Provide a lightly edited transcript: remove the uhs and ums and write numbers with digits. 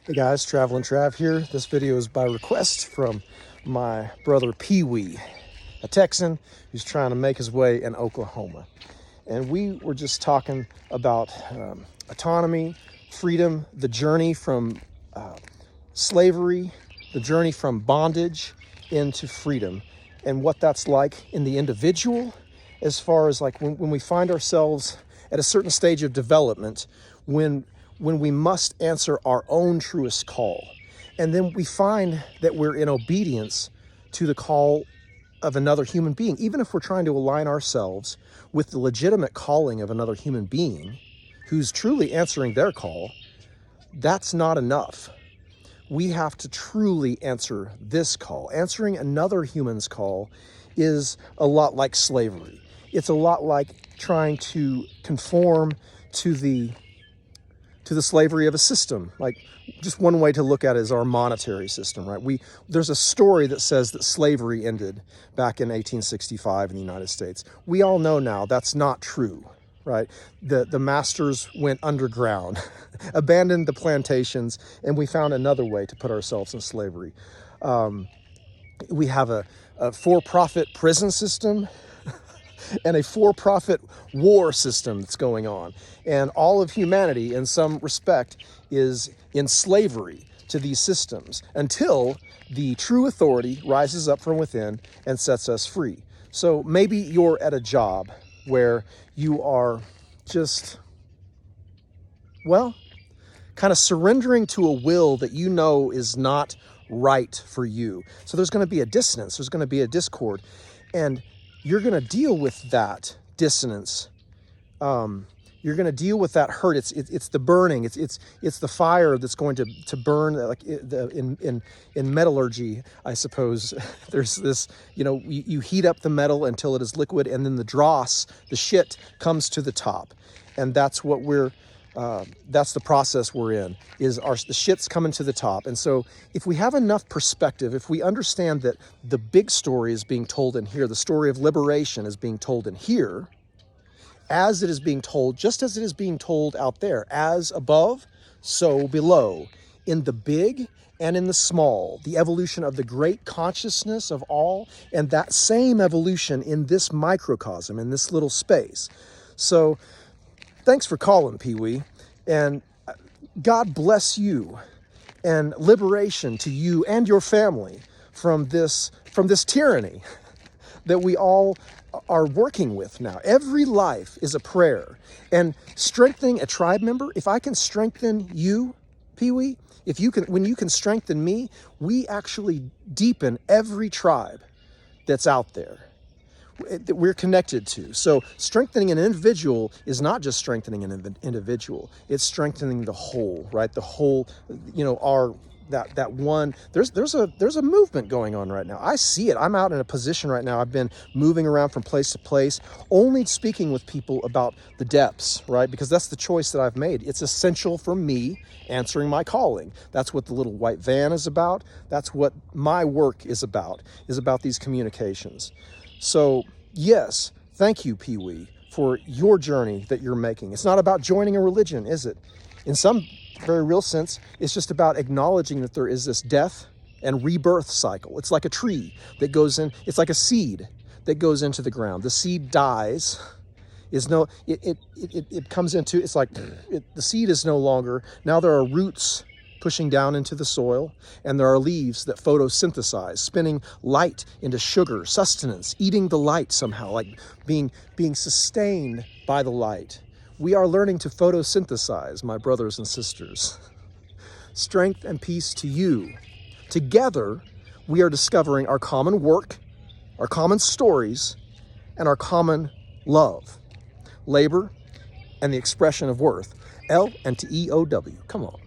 Hey guys, Traveling Trav here. This video is by request from my brother Pee Wee, a Texan who's trying to make his way in Oklahoma. And we were just talking about autonomy, freedom, the journey from slavery, the journey from bondage into freedom, and what that's like in the individual, as far as like when we find ourselves at a certain stage of development, when we must answer our own truest call. And then we find that we're in obedience to the call of another human being. Even if we're trying to align ourselves with the legitimate calling of another human being who's truly answering their call, that's not enough. We have to truly answer this call. Answering another human's call is a lot like slavery. It's a lot like trying to conform to the slavery of a system. Like, just one way to look at it is our monetary system, right? There's a story that says that slavery ended back in 1865 in the United States. We all know now that's not true, right? The masters went underground, abandoned the plantations, and we found another way to put ourselves in slavery. We have a for-profit prison system and a for-profit war system that's going on. And all of humanity, in some respect, is in slavery to these systems until the true authority rises up from within and sets us free. So maybe you're at a job where you are just, well, kind of surrendering to a will that you know is not right for you. So there's going to be a dissonance, there's going to be a discord, and you're going to deal with that dissonance. You're going to deal with that hurt. It's the burning. It's the fire that's going to burn. Like in metallurgy, I suppose there's this. You heat up the metal until it is liquid, and then the dross, the shit, comes to the top, and that's what that's the process we're in. The shit's coming to the top. And so if we have enough perspective, if we understand that the big story is being told in here, the story of liberation is being told in here, as it is being told, just as it is being told out there, as above, so below, in the big and in the small, the evolution of the great consciousness of all, and that same evolution in this microcosm, in this little space. So thanks for calling, Pee Wee, and God bless you, and liberation to you and your family from this tyranny that we all are working with now. Every life is a prayer, and strengthening a tribe member. If I can strengthen you, Pee Wee, when you can strengthen me, we actually deepen every tribe that's out there that we're connected to. So strengthening an individual is not just strengthening an individual, it's strengthening the whole, right? The whole, that one, there's a movement going on right now. I see it. I'm out in a position right now. I've been moving around from place to place, only speaking with people about the depths, right? Because that's the choice that I've made. It's essential for me answering my calling. That's what the little white van is about. That's what my work is about these communications. So yes, thank you, Pee Wee, for your journey that you're making. It's not about joining a religion, is it? In some very real sense, it's just about acknowledging that there is this death and rebirth cycle. It's like a tree that goes in, it's like a seed that goes into the ground. The seed dies, it comes into, it's like, the seed is no longer, now there are roots pushing down into the soil, and there are leaves that photosynthesize, spinning light into sugar, sustenance, eating the light somehow, like being sustained by the light. We are learning to photosynthesize, my brothers and sisters. Strength and peace to you. Together, we are discovering our common work, our common stories, and our common love, labor, and the expression of worth. L and to EOW. Come on.